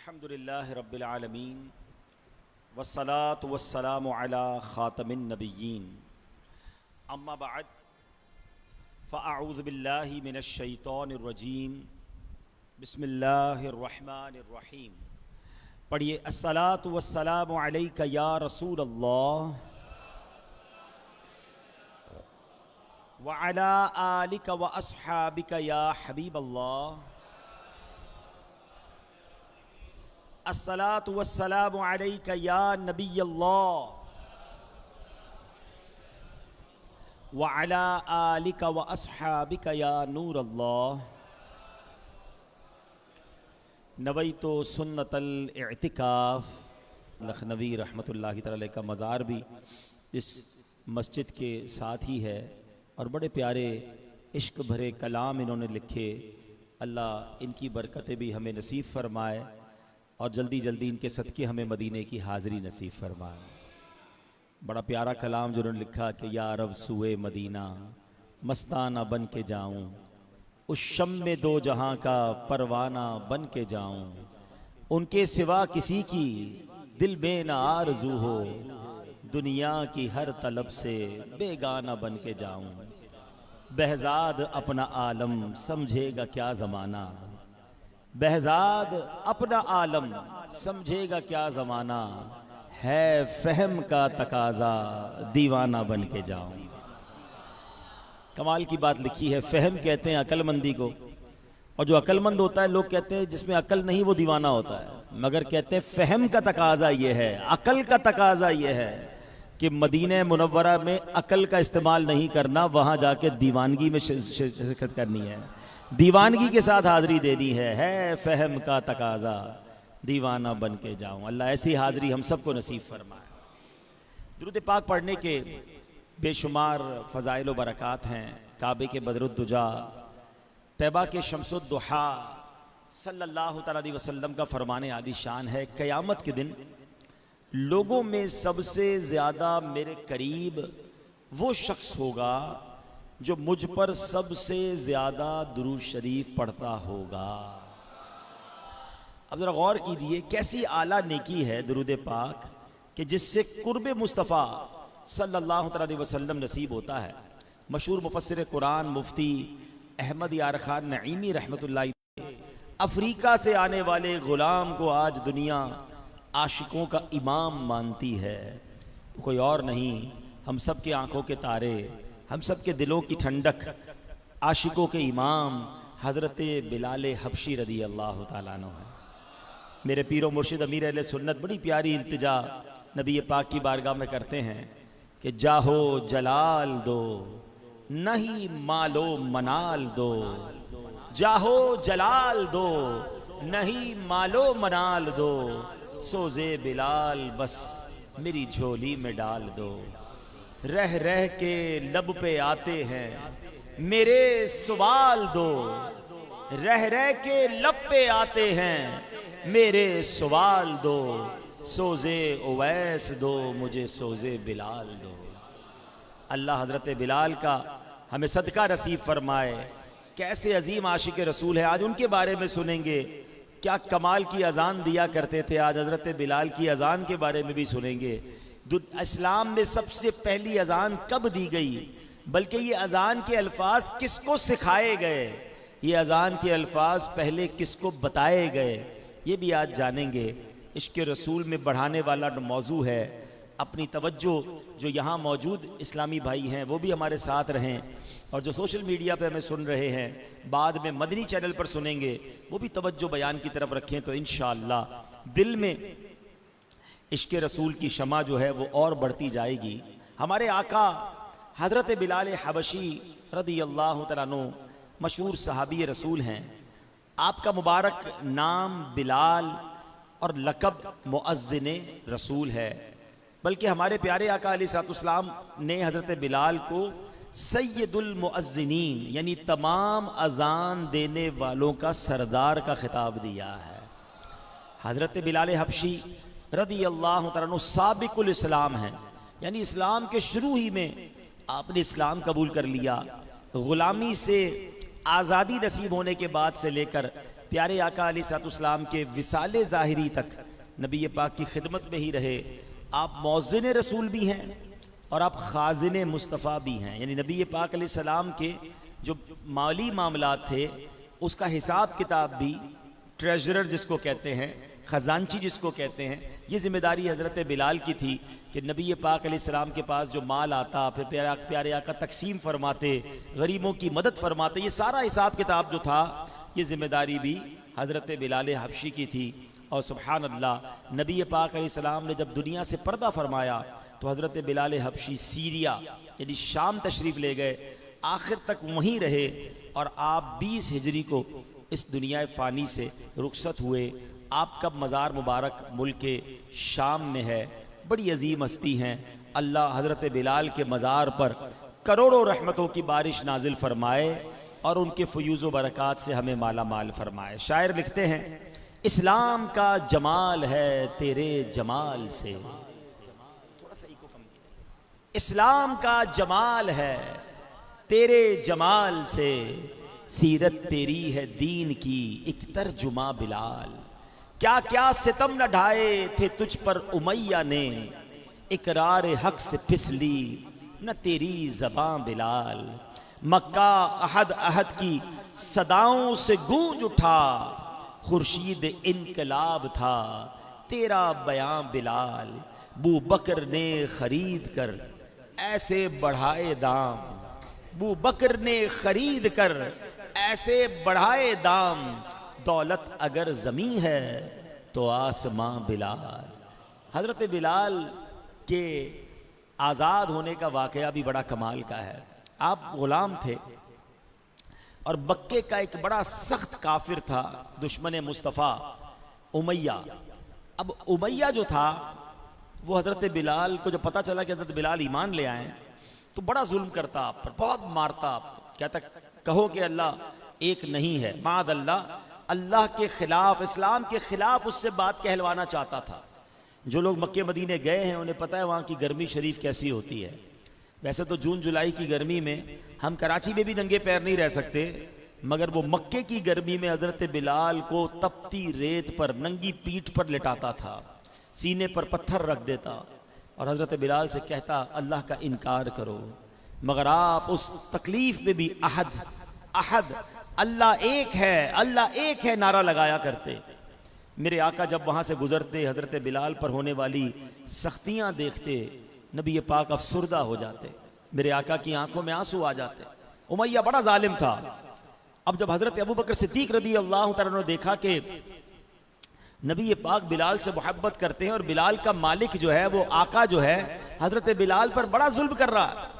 अल्हम्दुलिल्लाहि रब्बिल आलमीन वस्सलातु वस्सलामु अला खातमिन नबिय्यीन अम्मा बअद फ़अऊज़ु बिल्लाहि मिनश शैतानिर रजीम बिस्मिल्लाहिर रहमानिर रहीम। पढ़िए अस्सलातु वस्सलामु अलैका या रसूल अल्लाह व अला आलिका व अस्हाबिका या हबीब अल्लाह। अस्सलातु वस्सलामु अलैका या नबी अल्लाह व अला आलिका व अस्हाबिका या नूर अल्लाह। नवैतो सुन्नतल इअ्तिकाफ। लखनवी रहमतुल्लाहि तआला अलैह का मज़ार भी इस मस्जिद के साथ ही है और बड़े प्यारे इश्क भरे कलाम इन्होंने लिखे। अल्लाह इनकी बरकतें भी हमें नसीब फरमाए और जल्दी जल्दी इनके सदक़े हमें मदीने की हाज़िरी नसीब फरमाए। बड़ा प्यारा कलाम जो उन्होंने लिखा कि या रब सुए मदीना मस्ताना बन के जाऊं, उस शम में दो जहां का परवाना बन के जाऊं, उनके सिवा किसी की दिल में न आरज़ू हो, दुनिया की हर तलब से बेगाना बन के जाऊं। बहजाद अपना आलम समझेगा क्या ज़माना, बहजाद अपना आलम समझेगा क्या ज़माना, है फहम का तकाजा दीवाना बन के जाऊं। कमाल की बात लिखी है। फहम कहते हैं अक्लमंदी को, और जो अक्लमंद होता है लोग कहते हैं जिसमें अकल नहीं वो दीवाना होता है, मगर कहते हैं फहम का तकाजा ये है, अकल का तकाजा ये है कि मदीने मुनव्वरा में अकल का इस्तेमाल नहीं करना, वहाँ जाके दीवानगी में शिरकत करनी है, दीवानगी के साथ हाज़िरी देनी है फहम का तकाजा दीवाना बन के जाऊं। अल्लाह ऐसी हाज़िरी हम सबको नसीब फरमाए। दुरूद पाक पढ़ने के बेशुमार फ़ज़ाइल व बरक़ात हैं। काबे के बदरुद्दुजा, तैबा के शम्सुद्दुहा सल्लल्लाहु अलैहि वसल्लम का फरमाने आली शान है, क़यामत के दिन लोगों में सबसे ज़्यादा मेरे करीब वो शख्स होगा जो मुझ पर सबसे ज़्यादा दुरूद शरीफ पढ़ता होगा। अब ज़रा गौर कीजिए कैसी आला नेकी है दुरूद पाक कि जिससे कुर्ब मुस्तफ़ा सल्लल्लाहु अलैहि वसल्लम नसीब होता है। मशहूर मुफस्सिर कुरान मुफ्ती अहमद यार खान नईमी रहमतुल्लाह अफ्रीका से आने वाले ग़ुलाम को आज दुनिया आशिकों का इमाम मानती है। कोई और नहीं, हम सब के आंखों के तारे, हम सब के दिलों की ठंडक, आशिकों के इमाम हज़रत बिलाल हबशी रदी अल्लाह ताला अन्हु है। मेरे पीरो मुर्शिद अमीर अहले सुन्नत बड़ी प्यारी इल्तिजा नबी पाक की बारगाह में करते हैं कि जाहो जलाल दो नहीं मालो मनाल दो, जाहो जलाल दो नहीं मालो मनाल दो, सोज़े बिलाल बस मेरी झोली में डाल दो। रह रह के लब पे आते हैं मेरे सवाल दो, रह रह के लब पे आते हैं मेरे सवाल दो, सोज़े उवैस दो मुझे सोज़े बिलाल दो। अल्लाह हज़रत बिलाल का हमें सदका नसीब फरमाए। कैसे अजीम आशिक रसूल है, आज उनके बारे में सुनेंगे। क्या कमाल की अजान दिया करते थे, आज हज़रत बिलाल की अजान के बारे में भी सुनेंगे। इस्लाम में सबसे पहली अजान कब दी गई, बल्कि ये अजान के अल्फाज किसको सिखाए गए, ये अजान के अल्फाज पहले किसको बताए गए, ये भी आज जानेंगे। इश्क़ रसूल में बढ़ाने वाला मौजू है। अपनी तवज्जो जो यहाँ मौजूद इस्लामी भाई हैं वो भी हमारे साथ रहें, और जो सोशल मीडिया पे हमें सुन रहे हैं, बाद में मदनी चैनल पर सुनेंगे, वो भी तवज्जो बयान की तरफ रखें, तो इंशाअल्लाह दिल में इश्क़ रसूल की शमा जो है वो और बढ़ती जाएगी। हमारे आका हज़रत बिलाल हबशी रदी अल्लाह तआला अन्हु मशहूर सहाबी रसूल हैं। आपका मुबारक नाम बिलाल और लक़ब मुअज़्ज़िन रसूल है, बल्कि हमारे प्यारे आका अलैहिस्सलाम ने हज़रत बिलाल को सैयदुल मुअज़्ज़िनीन यानी तमाम अजान देने वालों का सरदार का खिताब दिया है। हज़रत बिलाल हबशी रदी अल्लाह तआला अन्हु साबिकुल इस्लाम हैं, यानी इस्लाम के शुरू ही में आपने इस्लाम कबूल कर लिया। ग़ुलामी से आज़ादी नसीब होने के बाद से लेकर प्यारे आका अलैहिस्सलाम के विसाले ज़ाहिरी तक नबी पाक की खिदमत में ही रहे। आप मौज़िन रसूल भी हैं और आप खाजिन मुस्तफ़ा भी हैं, यानी नबी पाक अलैहिस्सलाम के जो माली मामलात थे उसका हिसाब किताब भी, ट्रेजरर जिसको कहते हैं, ख़जानची जिसको कहते हैं, ये जिम्मेदारी हज़रत बिलाल की थी कि नबी पाक अलैहिस्सलाम के पास जो माल आता फिर प्यारे आका तकसीम फरमाते, गरीबों की मदद फरमाते, ये सारा हिसाब किताब जो था ये जिम्मेदारी भी हज़रत बिलाल हबशी की थी। और सुबहान अल्लाह, नबी पाक अलैहिस्सलाम ने जब दुनिया से पर्दा फरमाया तो हज़रत बिलाल हबशी सीरिया यानी शाम तशरीफ़ ले गए, आखिर तक वहीं रहे और आप 20 हिजरी को इस दुनिया फ़ानी से रुखसत हुए। आपका मज़ार मुबारक मुल्क शाम में है। बड़ी अजीम हस्ती हैं। अल्लाह हज़रत बिलाल के मज़ार पर करोड़ों रहमतों की बारिश नाजिल फरमाए और उनके फ़यूज़ व बरक़ात से हमें माला माल फरमाए। शायर लिखते हैं, इस्लाम का जमाल है तेरे जमाल से, इस्लाम का जमाल है तेरे जमाल से, सीरत तेरी है दीन की एक तर्जुमा बिलाल। क्या क्या सितम न ढाए थे तुझ पर उमैया ने, इकरार हक से फिसली न तेरी ज़बां बिलाल। मक्का अहद अहद की सदाओं से गूंज उठा, खुर्शीद इनकलाब था तेरा बयां बिलाल। बू बकर ने खरीद कर ऐसे बढ़ाए दाम, बू बकर ने खरीद कर ऐसे बढ़ाए दाम, दौलत अगर ज़मी है तो आसमां बिलाल। हज़रत बिलाल के आज़ाद होने का वाक़या भी बड़ा कमाल का है। आप ग़ुलाम थे और मक्के का एक बड़ा सख्त काफिर था, दुश्मन मुस्तफ़ा उमैया। अब उमैया जो था वो हज़रत बिलाल को जब पता चला कि हज़रत बिलाल ईमान ले आए तो बड़ा जुल्म करता आप पर, बहुत मारता आपको, कहता कहो कि अल्लाह एक नहीं है, माद अल्लाह, अल्लाह के खिलाफ, इस्लाम के खिलाफ उससे बात कहलवाना चाहता था। जो लोग मक्के मदीने गए हैं उन्हें पता है वहाँ की गर्मी शरीफ कैसी होती है। वैसे तो जून जुलाई की गर्मी में हम कराची में भी नंगे पैर नहीं रह सकते, मगर वो मक्के की गर्मी में हज़रत बिलाल को तपती रेत पर नंगी पीठ पर लिटाता था, सीने पर पत्थर रख देता और हज़रत बिलाल से कहता अल्लाह का इनकार करो, मगर आप उस तकलीफ में भी अहद अहद, अल्लाह एक है, अल्लाह एक है नारा लगाया करते। मेरे आका जब वहाँ से गुजरते, हज़रत बिलाल पर होने वाली सख्तियाँ देखते, नबी पाक अफसुर्दा हो जाते, मेरे आका की आंखों में आंसू आ जाते। उमैया बड़ा जालिम था। अब जब हज़रत अबू बकर सिद्दीक रज़ी अल्लाह तआला ने देखा कि नबी पाक बिलाल से मोहब्बत करते हैं और बिलाल का मालिक जो है वो आका जो है हज़रत बिलाल पर बड़ा जुल्म कर रहा है,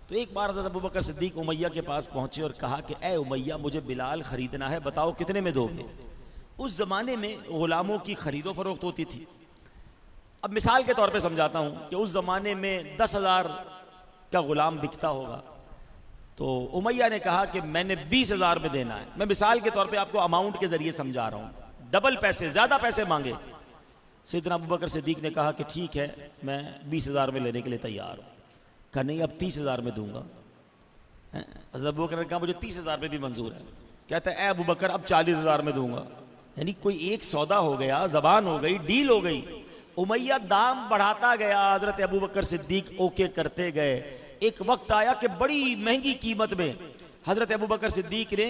तो एक बार हज़रत अबू बकर सिद्दीक उमैया के पास पहुंचे और कहा कि ए उमैया, मुझे बिलाल ख़रीदना है, बताओ कितने में दोगे। उस ज़माने में ग़ुलामों की खरीदो फरोख्त होती थी। अब मिसाल के तौर पे समझाता हूँ कि उस ज़माने में 10,000 का ग़ुलाम बिकता होगा, तो उमैया ने कहा कि मैंने 20,000 में देना है। मैं मिसाल के तौर पे आपको अमाउंट के ज़रिए समझा रहा हूँ, डबल पैसे, ज़्यादा पैसे मांगे। सैयदना अबू बकर सिद्दीक ने कहा कि ठीक है, मैं 20,000 में लेने के लिए तैयार हूँ। कहा नहीं, अब 30,000 में दूंगा। हज़रत अबू बकर ने कहा मुझे 30,000 में भी मंजूर है। कहता है ए अबू बकर, अब 40,000 में दूंगा। यानी कोई एक सौदा हो गया, ज़बान हो गई, डील हो गई। उमैया दाम बढ़ाता गया, हज़रत अबू बकर सिद्दीक ओके करते गए। एक वक्त आया कि बड़ी महंगी कीमत में हज़रत अबू बकर सिद्दीक ने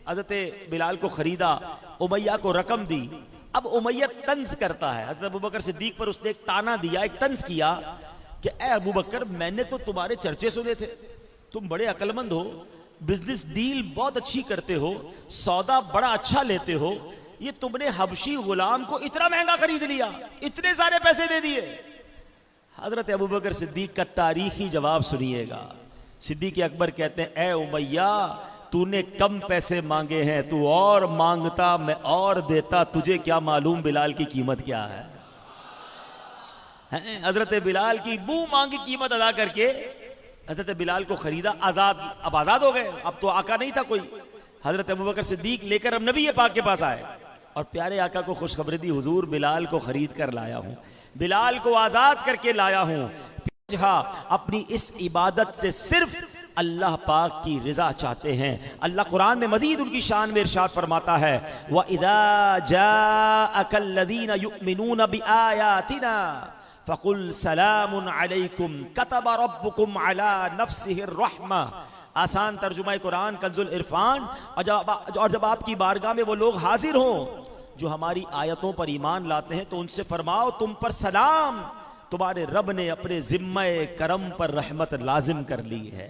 हज़रत बिलाल को ख़रीदा, उमैया को रकम दी। अब उमैया तंज करता है, हज़रत अबू बकर सिद्दीक पर उसने एक ताना दिया, एक तंज किया कि ए अबू बकर, मैंने तो तुम्हारे चर्चे सुने थे, तुम बड़े अक्लमंद हो, बिजनेस डील बहुत अच्छी करते हो, सौदा बड़ा अच्छा लेते हो, ये तुमने हबशी गुलाम को इतना महंगा खरीद लिया, इतने सारे पैसे दे दिए। हजरत अबू बकर सिद्दीक का तारीखी जवाब सुनिएगा। सिद्दीक अकबर कहते हैं, ए उमैया, तूने कम पैसे मांगे हैं, तू और मांगता मैं और देता, तुझे क्या मालूम बिलाल की कीमत क्या है। हजरत बिलाल की मुंह मांगी कीमत अदा करके हजरत बिलाल को खरीदा, आजाद, अब आजाद हो गए, अब तो आका नहीं था कोई। हजरत अबू बकर सिद्दीक लेकर अब नबी पाक के पास आए और प्यारे आका को खुशखबरी दी, हुजूर बिलाल को खरीद कर लाया हूं, बिलाल को आजाद करके लाया हूं। हाँ, अपनी इस इबादत से सिर्फ अल्लाह पाक की रिजा चाहते हैं। अल्लाह कुरान में मजीद उनकी शान में इरशाद फरमाता है, व इदा जाअकल्लज़ीना युमिनूना बिआयातिना फ़कुल सलामुन अलैकुम कतब रब्बुकुम अला नफ्सिहिर रहमा। आसान तर्जुमा कुरान कंजुल इरफान। और जब आपकी बारगाह में वो लोग हाजिर हों जो हमारी आयतों पर ईमान लाते हैं, तो उनसे फरमाओ तुम पर सलाम, तुम्हारे रब ने अपने जिम्मे करम पर रहमत लाजिम कर ली है।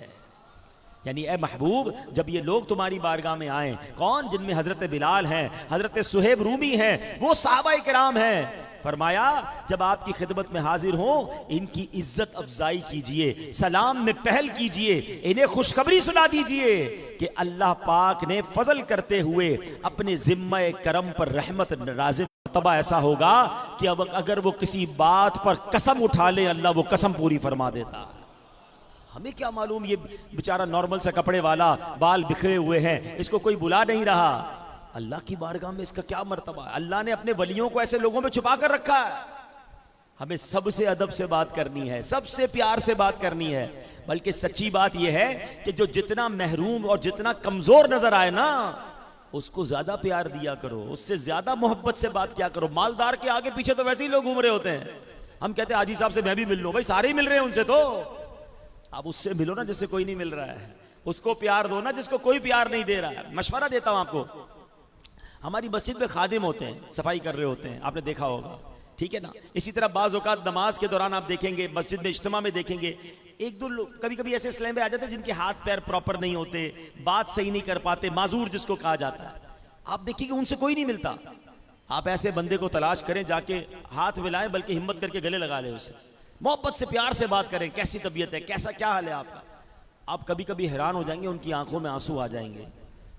यानी ए महबूब, जब ये लोग तुम्हारी बारगाह में आए, कौन? जिनमें हजरत बिलाल हैं, हजरत सुहेब रूमी हैं, वो सहाबाए किराम हैं। फरमाया जब आपकी खिदमत में हाजिर हो, इनकी इज्जत अफजाई कीजिए, सलाम में पहल कीजिए, इन्हें खुशखबरी सुना दीजिए कि अल्लाह पाक ने फजल करते हुए अपने जिम्मे करम पर रहमत नाज़िल। तबा ऐसा होगा कि अब अगर वो किसी बात पर कसम उठा ले, अल्लाह वो कसम पूरी फरमा देता। हमें क्या मालूम, ये बेचारा नॉर्मल सा कपड़े वाला, बाल बिखरे हुए हैं, इसको कोई बुला नहीं रहा। अल्लाह की बारगाह में इसका क्या मर्तबा है। अल्लाह ने अपने वलियों को ऐसे लोगों में छुपा कर रखा है। हमें सबसे अदब से बात करनी है, सबसे प्यार से बात करनी है। बल्कि सच्ची बात यह है कि जो जितना महरूम और जितना कमजोर नजर आए ना, उसको ज्यादा प्यार दिया करो, उससे ज्यादा मोहब्बत से बात किया करो। मालदार के आगे पीछे तो वैसे ही लोग घूम रहे होते हैं। हम कहते हैं हाजी साहब से मैं भी मिल लूं, भाई सारे ही मिल रहे हैं उनसे, तो आप उससे मिलो ना जिससे कोई नहीं मिल रहा है, उसको प्यार दो ना जिसको कोई प्यार नहीं दे रहा है। मशवरा देता हूं आपको, हमारी मस्जिद में खादिम होते हैं, सफाई कर रहे होते हैं, आपने देखा होगा, ठीक है ना। इसी तरह बाज़ औक़ात नमाज के दौरान आप देखेंगे, मस्जिद में इज्तिमा में देखेंगे, एक दो लोग कभी कभी ऐसे इस्लाम में आ जाते हैं जिनके हाथ पैर प्रॉपर नहीं होते, बात सही नहीं कर पाते, माजूर जिसको कहा जाता है। आप देखिए कि उनसे कोई नहीं मिलता। आप ऐसे बंदे को तलाश करें, जाके हाथ मिलाएं, बल्कि हिम्मत करके गले लगा लें, उससे मोहब्बत से प्यार से बात करें, कैसी तबीयत है, कैसा क्या हाल है आपका। आप कभी कभी हैरान हो जाएंगे, उनकी आंखों में आंसू आ जाएंगे,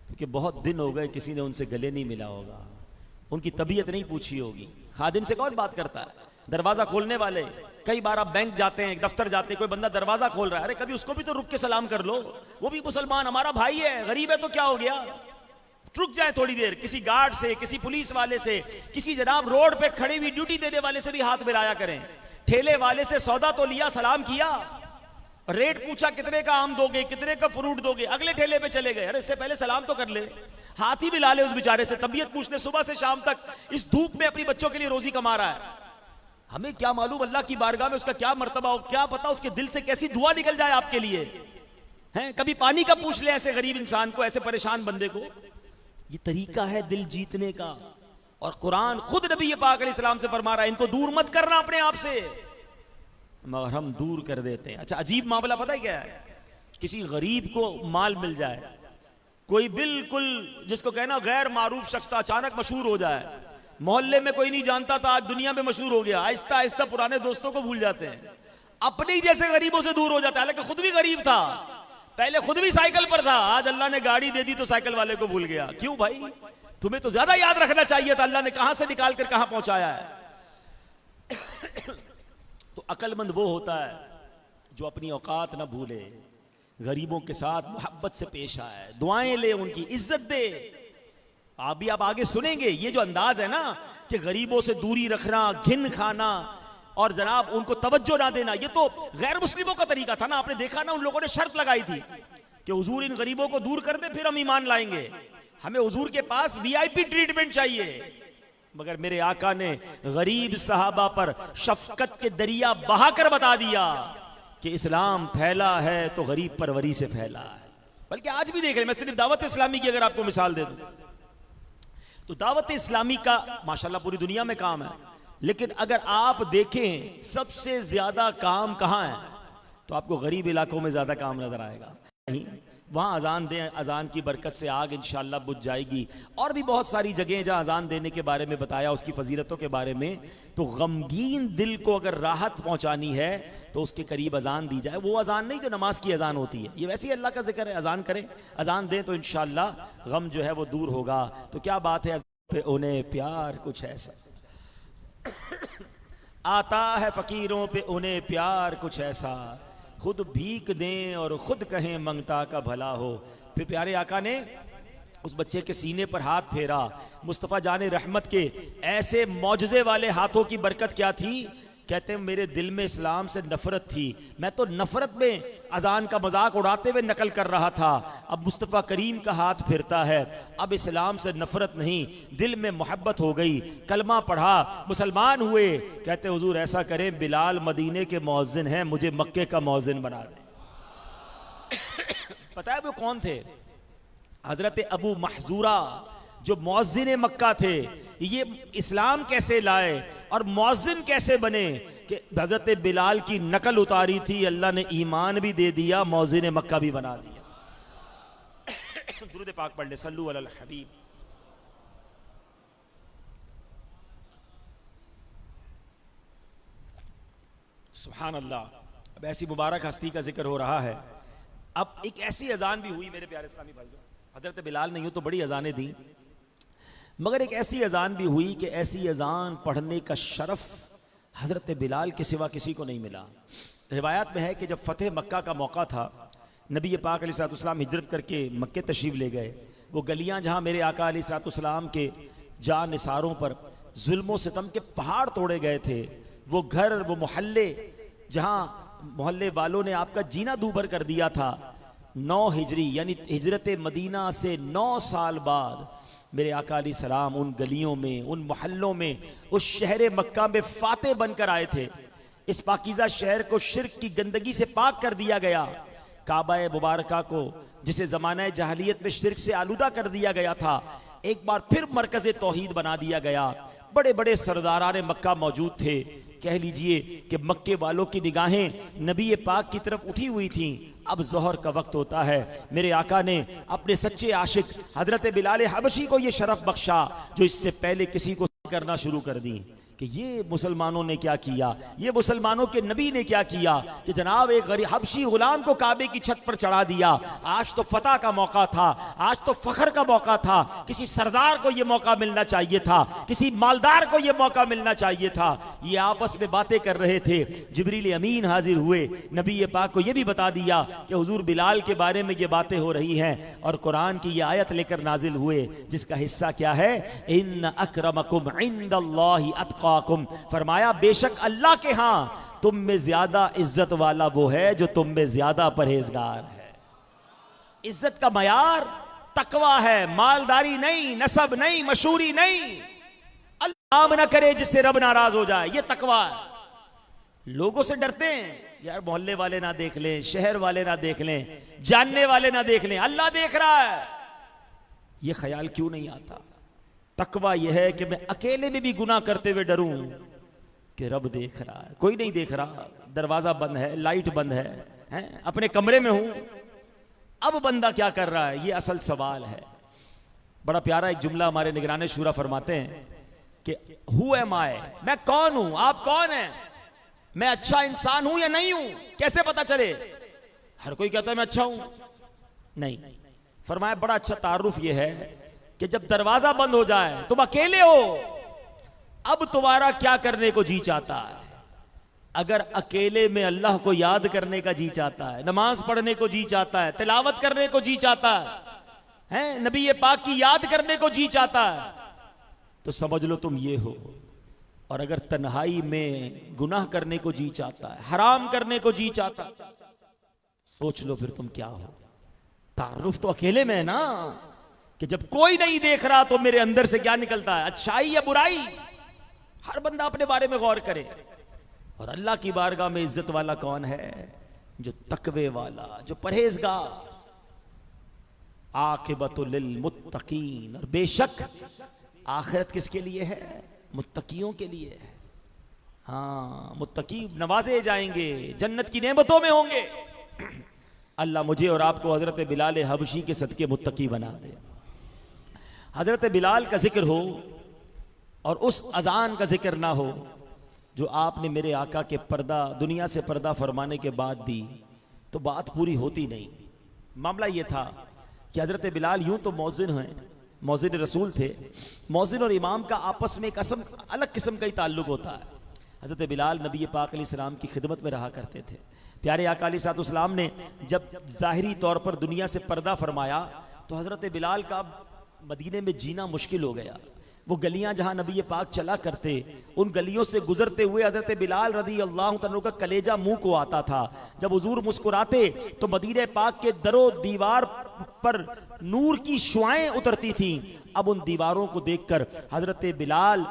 क्योंकि बहुत दिन हो गए किसी ने उनसे गले नहीं मिला होगा, उनकी तबीयत नहीं पूछी होगी। खादिम से कौन बात करता है? दरवाजा खोलने वाले। कई बार आप बैंक जाते हैं, दफ्तर जाते हैं, कोई बंदा दरवाजा खोल रहा है, अरे कभी उसको भी तो रुक के सलाम कर लो, वो भी मुसलमान, हमारा भाई है, गरीब है तो क्या हो गया, रुक जाए थोड़ी देर। किसी गार्ड से, किसी पुलिस वाले से, किसी जनाब रोड पे खड़ी हुई ड्यूटी देने वाले से भी हाथ मिलाया करें। ठेले वाले से सौदा तो लिया, सलाम किया, रेट पूछा कितने का आम दोगे, कितने का फ्रूट दोगे, अगले ठेले पे चले गए, अरे इससे पहले सलाम तो कर ले, हाथ ही मिला ले उस बेचारे से, तबीयत पूछ ले। सुबह से शाम तक इस धूप में अपनी बच्चों के लिए रोजी कमा रहा है। हमें क्या मालूम अल्लाह की बारगाह में उसका क्या मर्तबा हो, क्या पता उसके दिल से कैसी दुआ निकल जाए आपके लिए, हैं? कभी पानी का पूछ ले ऐसे गरीब इंसान को, ऐसे परेशान बंदे को। ये तरीका है दिल जीतने का। और कुरान खुद नबी पाक अलैहिस्सलाम से फरमा रहा है, इनको दूर मत करना अपने आप से, मगर हम दूर कर देते हैं। अच्छा, अजीब मामला पता है क्या है? किसी गरीब को माल मिल जाए, कोई बिल्कुल जिसको कहना गैर मारूफ शख्स था, अचानक मशहूर हो जाए, मोहल्ले में कोई नहीं जानता था, आज दुनिया में मशहूर हो गया, आहिस्ता आहिस्ता पुराने दोस्तों को भूल जाते हैं, अपने ही जैसे गरीबों से दूर हो जाता है। हालांकि खुद भी गरीब था, पहले खुद भी साइकिल पर था, आज अल्लाह ने गाड़ी दे दी तो साइकिल वाले को भूल गया। क्यों भाई? तुम्हें तो ज्यादा याद रखना चाहिए था अल्लाह ने कहां से निकाल कर कहां पहुंचाया है। तो अक्लमंद वो होता है जो अपनी औकात ना भूले, गरीबों के साथ मोहब्बत से पेश आए, दुआएं ले, उनकी इज्जत दे। आप भी आप आगे सुनेंगे, ये जो अंदाज है ना कि गरीबों से दूरी रखना, घिन खाना और जनाब उनको तवज्जो ना देना, ये तो गैर मुस्लिमों का तरीका था ना। आपने देखा ना, उन लोगों ने शर्त लगाई थी कि हुजूर इन गरीबों को दूर कर दे, फिर हम ईमान लाएंगे, हमें हुजूर के पास वीआईपी ट्रीटमेंट चाहिए। मगर मेरे आका ने गरीब सहाबा पर शफकत के दरिया बहाकर बता दिया कि इस्लाम फैला है तो गरीब परवरी से फैला है। बल्कि आज भी देख रहे हैं, मैं सिर्फ दावत इस्लामी की अगर आपको मिसाल दे दूं तो दावत इस्लामी का माशाल्लाह पूरी दुनिया में काम है, लेकिन अगर आप देखें सबसे ज्यादा काम कहां है तो आपको गरीब इलाकों में ज्यादा काम नजर आएगा। वहां अजान दें, अजान की बरकत से आग इंशाअल्लाह बुझ जाएगी। और भी बहुत सारी जगह जहां अजान देने के बारे में बताया, उसकी फजीलतों के बारे में। तो गमगीन दिल को अगर राहत पहुंचानी है तो उसके करीब अजान दी जाए। वो अजान नहीं जो नमाज की अजान होती है, ये वैसे ही अल्लाह का जिक्र है, अजान करें, अजान दें तो इंशाअल्लाह गम जो है वो दूर होगा। तो क्या बात है, उन्हें प्यार कुछ ऐसा आता है, फकीरों पे उन्हें प्यार कुछ ऐसा, खुद भीख दें और खुद कहें मंगता का भला हो। फिर प्यारे आका ने उस बच्चे के सीने पर हाथ फेरा। मुस्तफ़ा जाने रहमत के ऐसे मौजज़े वाले हाथों की बरकत क्या थी कहते हैं मेरे दिल में इस्लाम से नफरत थी, मैं तो नफरत में अजान का मजाक उड़ाते हुए नकल कर रहा था, अब मुस्तफ़ा करीम का हाथ फिरता है, अब इस्लाम से नफरत नहीं, दिल में मोहब्बत हो गई, कलमा पढ़ा, मुसलमान हुए। कहते हुजूर ऐसा करें, बिलाल मदीने के मौज़िन हैं, मुझे मक्के का मौज़िन बना दें। पता है वो कौन थे? हजरत अबू महजूरा, जो मौज़िन मक्का थे। ये इस्लाम कैसे लाए और मौज़िन कैसे बने कि हजरत बिलाल की नकल उतारी थी, अल्लाह ने ईमान भी दे दिया, मौज़िन मक्का भी बना दिया। दुरूद पाक पढ़ ले, सल्लु अलल हबीब। सुभान अल्लाह। अब ऐसी मुबारक हस्ती का जिक्र हो रहा है। अब एक ऐसी अजान भी हुई मेरे प्यारे इस्लामी भाइयों, हजरत बिलाल ने यूं तो बड़ी अजानें दी, मगर एक ऐसी अजान भी हुई कि ऐसी अजान पढ़ने का शरफ हजरत बिलाल के सिवा किसी को नहीं मिला। रिवायात में है कि जब फतेह मक्का का मौका था, नबी पाक अलैहिस्सलाम हिजरत करके मक्के तशरीफ ले गए। वो गलियां जहां मेरे आका अलैहिस्सलाम के जान निसारों पर जुल्मों सितम के पहाड़ तोड़े गए थे, वो घर, वो मोहल्ले जहां मोहल्ले वालों ने आपका जीना दूभर कर दिया था, 9 हिजरी यानी हिजरत मदीना से 9 साल बाद मेरे आका अलैहिस्सलाम उन गलियों में, उन मोहल्लों में, उस शहर मक्का में फातेह बनकर आए थे। इस पाकीज़ा शहर को शिर्क की गंदगी से पाक कर दिया गया। काबा मुबारका को, जिसे ज़माना जहालियत में शिर्क से आलूदा कर दिया गया था, एक बार फिर मरकज़ तौहीद बना दिया गया। बड़े बड़े सरदारान मक्का मौजूद थे। कह लीजिए कि मक्के वालों की निगाहें नबी पाक की तरफ उठी हुई थीं। अब ज़ोहर का वक्त होता है, मेरे आका ने अपने सच्चे आशिक हजरत बिलाल हबशी को यह शरफ बख्शा जो इससे पहले किसी को करना शुरू कर दी कि ये मुसलमानों ने क्या किया, ये मुसलमानों के नबी ने क्या किया कि जनाब एक गरीब हबशी गुलाम को काबे की छत पर चढ़ा दिया। आज तो फतह का मौका था, आज तो फखर का मौका था, किसी सरदार को ये मौका मिलना चाहिए था, किसी मालदार को ये मौका मिलना चाहिए था। ये आपस में बातें कर रहे थे। जिब्रील अमीन हाजिर हुए, नबी पाक को ये भी बता दिया कि हुजूर बिलाल के बारे में ये बातें हो रही हैं, और कुरान की ये आयत लेकर नाजिल हुए जिसका हिस्सा क्या है, इन्न अक्रमकुम इंदल्लाहि अत्क़ाकुम। फरमाया बेशक अल्लाह के हां तुम में ज्यादा इज्जत वाला वो है जो तुम में ज्यादा परहेजगार है। इज्जत का मयार तकवा है, मालदारी नहीं, नसब नहीं, मशहूरी नहीं। अल्लाह न करे जिससे रब नाराज हो जाए, ये तकवा है। लोगों से डरते हैं, यार मोहल्ले वाले ना देख लें, शहर वाले ना देख लें, जानने वाले ना देख लें, अल्लाह देख रहा है। ये ख्याल क्यों नहीं आता? तकवा यह है कि मैं अकेले में भी गुनाह करते हुए डरूं कि रब देख रहा है। कोई नहीं देख रहा, दरवाजा बंद है, लाइट बंद है, अपने कमरे में हूं, अब बंदा क्या कर रहा है, ये असल सवाल है। बड़ा प्यारा एक जुमला हमारे निगराने शूरा फरमाते हैं कि हु एम आई, मैं कौन हूं, आप कौन हैं, मैं अच्छा इंसान हूं या नहीं हूं, कैसे पता चले? हर कोई कहता है मैं अच्छा हूं, नहीं। फरमाया बड़ा अच्छा तारुफ यह है कि जब दरवाजा बंद हो जाए, तुम अकेले हो, अब तुम्हारा क्या करने को जी चाहता है? अगर अकेले में अल्लाह को याद करने का जी चाहता है, नमाज पढ़ने को जी चाहता है, तिलावत करने को जी चाहता है, नबी पाक की याद करने को जी चाहता है, तो समझ लो तुम ये हो। और अगर तन्हाई में गुनाह करने को जी चाहता है, हराम करने को जी चाहता है, सोच लो फिर तुम क्या हो। तारुफ तो अकेले में है ना, कि जब कोई नहीं देख रहा तो मेरे अंदर से क्या निकलता है, अच्छाई या बुराई। हर बंदा अपने बारे में गौर करे। और अल्लाह की बारगाह में इज्जत वाला कौन है? जो तकवे वाला, जो परहेजगार। आकिबतुल लिल मुत्तकीन, और बेशक आखिरत किसके लिए है? मुत्तकियों के लिए है। हाँ, मुत्तकी नवाजे जाएंगे, जन्नत की नेमतों में होंगे। अल्लाह मुझे और आपको हजरत बिलाल हबशी के सदके मुत्तकी बना दे। हजरत बिलाल का जिक्र हो और उस अजान का जिक्र ना हो जो आपने मेरे आका के पर्दा, दुनिया से पर्दा फरमाने के बाद दी, तो बात पूरी होती नहीं। मामला ये था कि हजरत बिलाल यूं तो मौज़िन हैं, मौज़िन रसूल थे। मौज़िन और इमाम का आपस में एक अलग किस्म का ही ताल्लुक होता है। हजरत बिलाल नबी पाक अलैहिस्सलाम की खिदमत में रहा करते थे। प्यारे आका अलैहिस्सलाम ने जब ज़ाहिरी तौर पर दुनिया से पर्दा फरमाया तो हजरत बिलाल का मदीने में जीना मुश्किल हो गया। वो गलियां जहां नबी पाक चला करते, उन गलियों से गुजरते हुए हजरत बिलाल रदी अल्लाह तआला का कलेजा मुंह को आता था। जब हुजूर मुस्कुराते तो मदीने पाक के दरो दीवार पर नूर की शुआएं उतरती थीं। अब उन दीवारों को देखकर हजरत बिलाल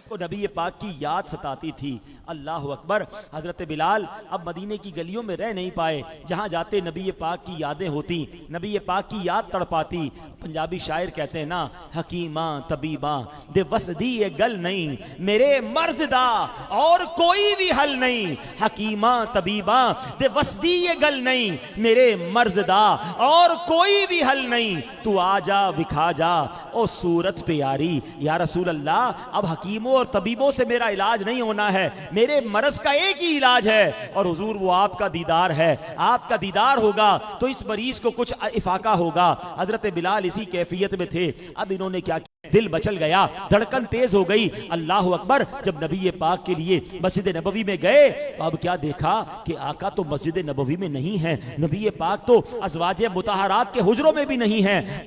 को नबी पाक की याद सताती थी। अल्लाह अकबर। हजरत बिलाल अब मदीने की गलियों में रह नहीं पाए, जहां जाते नबी पाक की यादें होती, नबी पाक की याद तड़पाती। पंजाबी शायर कहते हैं ना, हकीमा तबीबा दे वसदी ये गल नहीं, मेरे मर्जदा और कोई भी हल नहीं। हकीमा तबीबा दे वसदी ये गल नहीं, मेरे मर्जदा और कोई भी हल नहीं। तू आ जा विखा जा ओ सूरत प्यारी। या रसूल अल्लाह, अब हकीमों और तबीबों से मेरा इलाज नहीं होना है, मेरे मरज का एक ही इलाज है, और हुजूर वो आपका दीदार है। आपका दीदार होगा तो इस मरीज को कुछ इफाका होगा। हजरत बिलाल इसी कैफियत में थे। अब इन्होंने क्या किया, दिल मचल गया, धड़कन तेज हो गई। अल्लाह अकबर। जब नबी पाक के लिए मस्जिद नबवी में गए तो अब क्या देखा कि आका तो मस्जिद नबवी में नहीं है, नबी पाक तो अज़वाजे मुतहरात के हुजरों में भी नहीं है।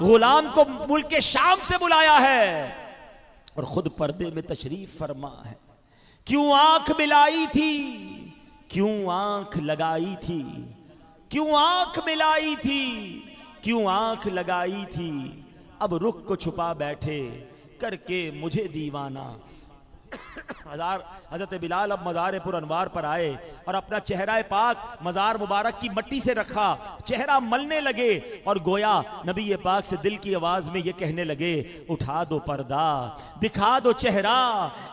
गुलाम को मुल्क शाम से बुलाया है और खुद पर्दे में तशरीफ फरमा है। क्यों आंख मिलाई थी, क्यों आंख लगाई थी, क्यों आंख मिलाई थी, क्यों आंख लगाई थी। अब रुख को छुपा बैठे करके मुझे दीवाना। हजरत बिलाल अब मज़ार पुर अनवार पर आए और अपना चेहरा पाक मज़ार मुबारक की मट्टी से रखा, चेहरा मलने लगे और गोया नबी पाक से दिल की आवाज में ये कहने लगे, उठा दो पर्दा, दिखा दो चेहरा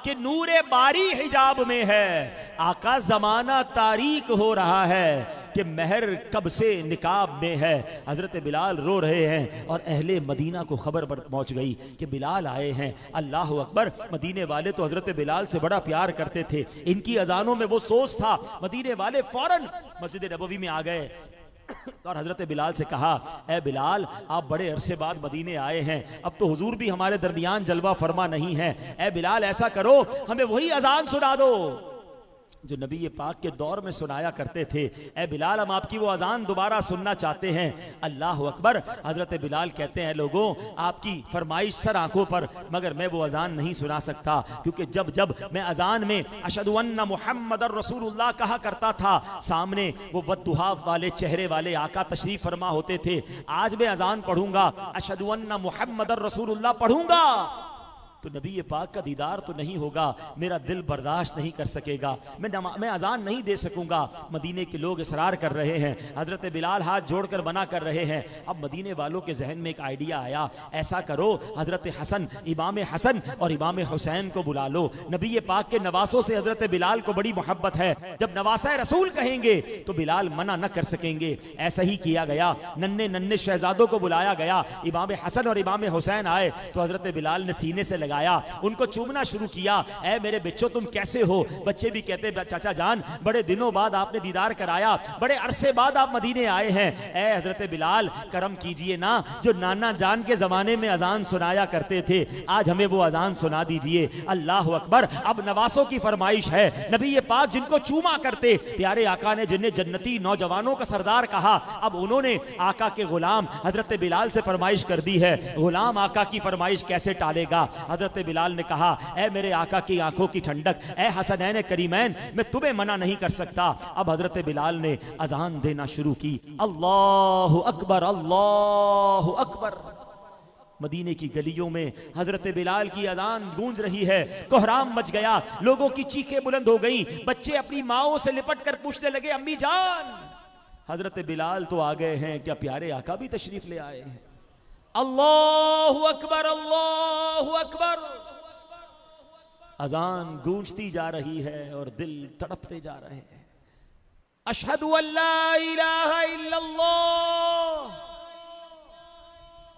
कि नूरे बारी हिजाब में है। आका जमाना तारीक हो रहा है कि महर कब से निकाब में है। हजरत बिलाल रो रहे हैं और अहले मदीना को खबर पहुंच गई कि बिलाल आए हैं। अल्लाह अकबर। मदीने वाले तो हजरत बिलाल से बड़ा प्यार करते थे, इनकी अजानों में वो सोच था। मदीने वाले फौरन मस्जिद नबवी में आ गए और हजरत बिलाल से कहा, ए बिलाल, आप बड़े अरसे बाद मदीने आए हैं, अब तो हुजूर भी हमारे दरमियान जलवा फरमा नहीं है। ए बिलाल, ऐसा करो, हमें वही अजान सुना दो जो नबी पाक के दौर में सुनाया करते थे। ए बिलाल, हम आपकी वो अजान दोबारा सुनना चाहते हैं। अल्लाह अकबर। हजरत बिलाल कहते हैं, लोगों, आपकी फरमाइश सर आंखों पर, मगर मैं वो अजान नहीं सुना सकता, क्योंकि जब जब मैं अजान में अशहदु अन्ना मुहम्मदर रसूलुल्लाह कहा करता था, सामने वो वद्दुहा वाले चेहरे वाले आका तशरीफ फरमा होते थे। आज मैं अजान पढ़ूंगा, अशहदु अन्ना मुहम्मदर रसूलुल्लाह पढ़ूंगा, तो नबी पाक का दीदार तो नहीं होगा, मेरा दिल बर्दाश्त नहीं कर सकेगा, मैं अजान नहीं दे सकूंगा। मदीने के लोग इसरार कर रहे हैं, हजरत बिलाल हाथ जोड़कर मना कर रहे हैं। अब मदीने वालों के जहन में एक आइडिया आया, ऐसा करो, हजरत हसन, इमाम हसन और इमाम हुसैन को बुला लो। नबी पाक के नवासों से हजरत बिलाल को बड़ी मोहब्बत है, जब नवासा रसूल कहेंगे तो बिलाल मना न कर सकेंगे। ऐसा ही किया गया, नन्हे नन्हे शहजादों को बुलाया गया। इमाम हसन और इमाम हुसैन आए तो हजरत बिलाल ने सीने से लगाया, उनको चूमना शुरू किया। ऐ मेरे बच्चों, तुम कैसे हो? बच्चे भी कहते, चाचा जान, बड़े दिनों बाद आपने दीदार कराया, बड़े अरसे बाद आप मदीने आए हैं। ऐ हजरत बिलाल, करम कीजिए ना, जो नाना जान के जमाने में अजान सुनाया करते थे, आज हमें वो अजान सुना दीजिए। अल्लाह अकबर। अब नवासों की फरमाइश है, नबी पाक जिनको चूमा करते, प्यारे आका ने जिन्हें जन्नती नौजवानों का सरदार कहा, अब उन्होंने आका के गुलाम हजरत बिलाल से फरमाइश कर दी है। गुलाम आका की फरमाइश कैसे टालेगा? हजरत बिलाल ने कहा, ऐ मेरे आका की आंखों की ठंडक, ऐ हसनैन करीमैन, मैं तुम्हें मना नहीं कर सकता। अब हजरत बिलाल ने अजान देना शुरू की। अल्लाहु अकबर, अल्लाहु अकबर। मदीने की गलियों में हजरत बिलाल की अजान गूंज रही है, कोहराम मच गया, लोगों की चीखें बुलंद हो गई, बच्चे अपनी माओं से लिपट कर पूछने लगे, अम्मी जान, हजरत बिलाल तो आ गए हैं, क्या प्यारे आका भी तशरीफ ले आए हैं? अल्लाहु अकबर, अल्लाहु अकबर। अजान गूंजती जा रही है और दिल तड़पते जा रहे हैं। अशहदु अल्ला इलाहा इल्लल्लाह।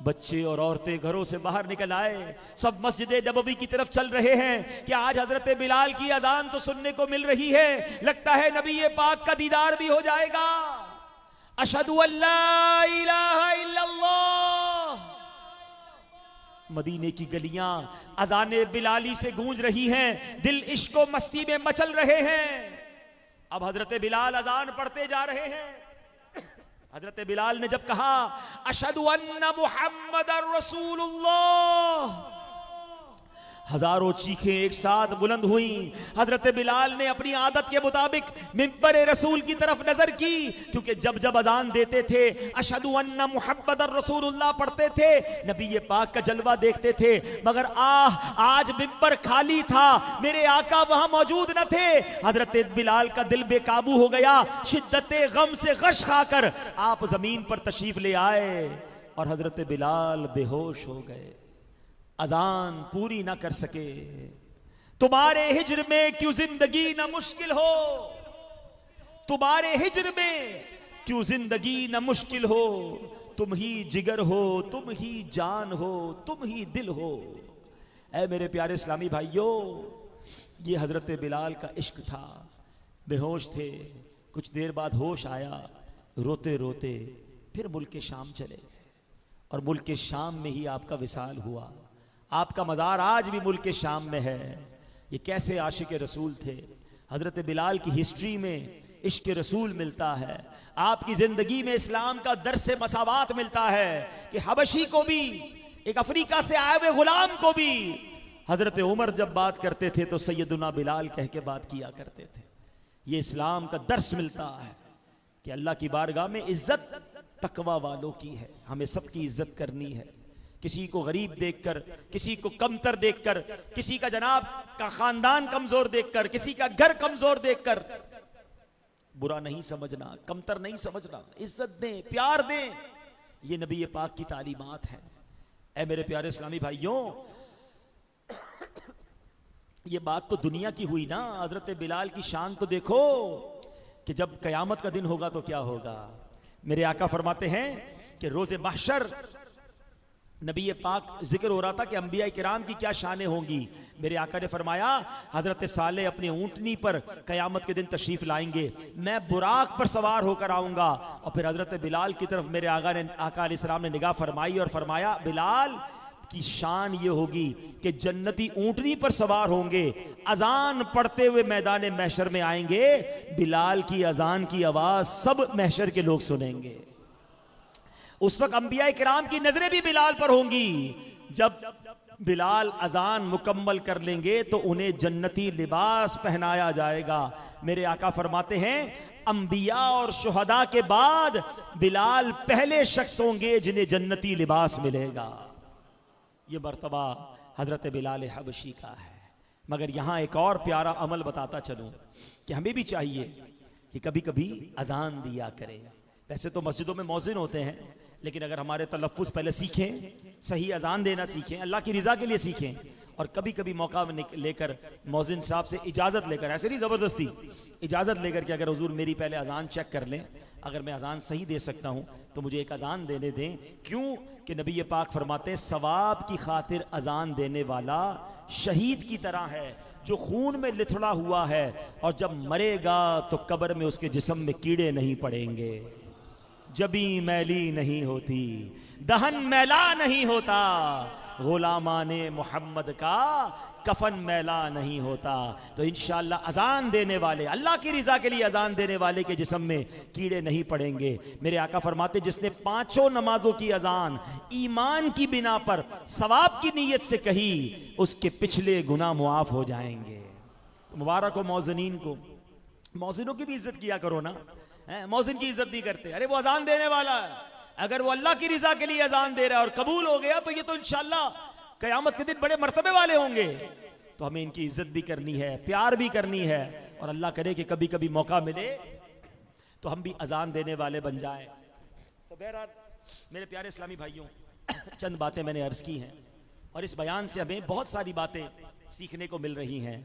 बच्चे और औरतें घरों से बाहर निकल आए, सब मस्जिद नबवी की तरफ चल रहे हैं कि आज हजरत बिलाल की अजान तो सुनने को मिल रही है, लगता है नबी पाक का दीदार भी हो जाएगा। अशहदु अल्ला इलाहा इल्लल्लाह। मदीने की गलियां अजाने बिलाली से गूंज रही हैं, दिल इश्को मस्ती में मचल रहे हैं। अब हजरत बिलाल अजान पढ़ते जा रहे हैं। हजरत बिलाल ने जब कहा, अशहदु अन्ना मुहम्मदर रसूलुल्लाह, हजारों चीखें एक साथ बुलंद हुई। हजरत बिलाल ने अपनी आदत के मुताबिक मिंबर रसूल की तरफ नजर की, क्योंकि जब जब अजान देते थे अशहदु अन्ना मुहम्मदर रसूलुल्लाह पढ़ते थे, नबी पाक का जलवा देखते थे। मगर आज मिंबर खाली था, मेरे आका वहां मौजूद न थे। हजरत बिलाल का दिल बेकाबू हो गया, शिद्दत गम से गश खाकर आप जमीन पर तशरीफ ले आए और हजरत बिलाल बेहोश हो गए, अजान पूरी ना कर सके। तुम्हारे हिज्र में क्यों जिंदगी ना मुश्किल हो, तुम्हारे हिज्र में क्यों जिंदगी ना मुश्किल हो, तुम ही जिगर हो, तुम ही जान हो, तुम ही दिल हो। ऐ मेरे प्यारे इस्लामी भाइयों, ये हजरत बिलाल का इश्क था। बेहोश थे, कुछ देर बाद होश आया, रोते रोते फिर मुल्क शाम चले गए और मुल्क शाम में ही आपका विसाल हुआ। आपका मज़ार आज भी मुल्क शाम में है। ये कैसे आशिक रसूल थे। हजरत बिलाल की हिस्ट्री में इश्क रसूल मिलता है, आपकी जिंदगी में इस्लाम का दर्स मसावात मिलता है कि हबशी को भी, एक अफ्रीका से आए हुए गुलाम को भी हजरत उमर जब बात करते थे तो सैयदुना बिलाल कह के बात किया करते थे। ये इस्लाम का दर्स मिलता है कि अल्लाह की बारगाह में इज्जत तकवा वालों की है। हमें सबकी इज्जत करनी है। किसी को गरीब देखकर, किसी को कमतर देखकर, किसी का जनाब का खानदान कमजोर देखकर, किसी का घर कमजोर देखकर बुरा नहीं समझना, कमतर नहीं समझना, इज्जत दें, प्यार दें। ये नबी पाक की तालीमात है। ऐ मेरे प्यारे इस्लामी भाइयों, ये बात तो दुनिया की हुई ना। हजरत बिलाल की शान तो देखो कि जब कयामत का दिन होगा तो क्या होगा। मेरे आका फरमाते हैं कि रोजे महशर नबी पाक जिक्र हो रहा था कि अंबिया किराम की क्या शानें होंगी। मेरे आका ने फरमाया हजरत साले अपनी ऊंटनी पर कयामत के दिन तशरीफ लाएंगे, मैं बुराक पर सवार होकर आऊंगा। और फिर हजरत बिलाल की तरफ मेरे आका अलैहिस्सलाम ने निगाह फरमाई और फरमाया बिलाल की शान ये होगी कि जन्नती ऊंटनी पर सवार होंगे, अजान पढ़ते हुए मैदान महशर में आएंगे, बिलाल की अजान की आवाज सब महशर के लोग सुनेंगे। उस वक्त अंबिया किराम की नजरें भी बिलाल पर होंगी। जब बिलाल अजान मुकम्मल कर लेंगे तो उन्हें जन्नती लिबास पहनाया जाएगा। मेरे आका फरमाते हैं अंबिया और शुहदा के बाद बिलाल पहले शख्स होंगे जिन्हें जन्नती लिबास मिलेगा। ये मर्तबा हजरत बिलाल हबशी का है। मगर यहां एक और प्यारा अमल बताता चलूं कि हमें भी चाहिए कि कभी कभी अजान दिया करें। वैसे तो मस्जिदों में मौजिन होते हैं, लेकिन अगर हमारे तलफ़्फ़ुज़ पहले सीखें, सही अजान देना सीखें, अल्लाह की रज़ा के लिए सीखें, और कभी कभी मौका लेकर मौजिन साहब से इजाज़त लेकर, ऐसे नहीं ज़बरदस्ती, इजाज़त लेकर कि अगर हुजूर मेरी पहले अजान चेक कर लें, अगर मैं अजान सही दे सकता हूँ तो मुझे एक अजान देने दें। क्यों कि नबी पाक फरमाते हैं सवाब की खातिर अजान देने वाला शहीद की तरह है जो खून में लिथड़ा हुआ है, और जब मरेगा तो कब्र में उसके जिस्म में कीड़े नहीं पड़ेंगे, जबी मैली नहीं होती, दहन मैला नहीं होता, गुलामाने मोहम्मद का कफन मैला नहीं होता। तो इंशाअल्लाह अजान देने वाले, अल्लाह की रज़ा के लिए अजान देने वाले के जिस्म में कीड़े नहीं पड़ेंगे। मेरे आका फरमाते जिसने पांचों नमाजों की अजान ईमान की बिना पर सवाब की नीयत से कही, उसके पिछले गुनाह मुआफ हो जाएंगे। तो मुबारक हो मौज़िनीन को। मौज़िनों की भी इज्जत किया करो ना। मौज़िन की इज्जत नहीं करते, अरे वो अजान देने वाला है, अगर वो अल्लाह की रज़ा के लिए अजान दे रहा है और कबूल हो गया तो ये तो इंशाअल्लाह क़यामत के दिन बड़े मर्तबे वाले होंगे। तो हमें इनकी इज्जत भी करनी है, प्यार भी करनी है, और अल्लाह करे कि कभी कभी मौका मिले तो हम भी अजान देने वाले बन जाएं। तो बहरहाल मेरे प्यारे इस्लामी भाइयों, चंद बातें मैंने अर्ज़ की हैं और इस बयान से हमें बहुत सारी बातें सीखने को मिल रही हैं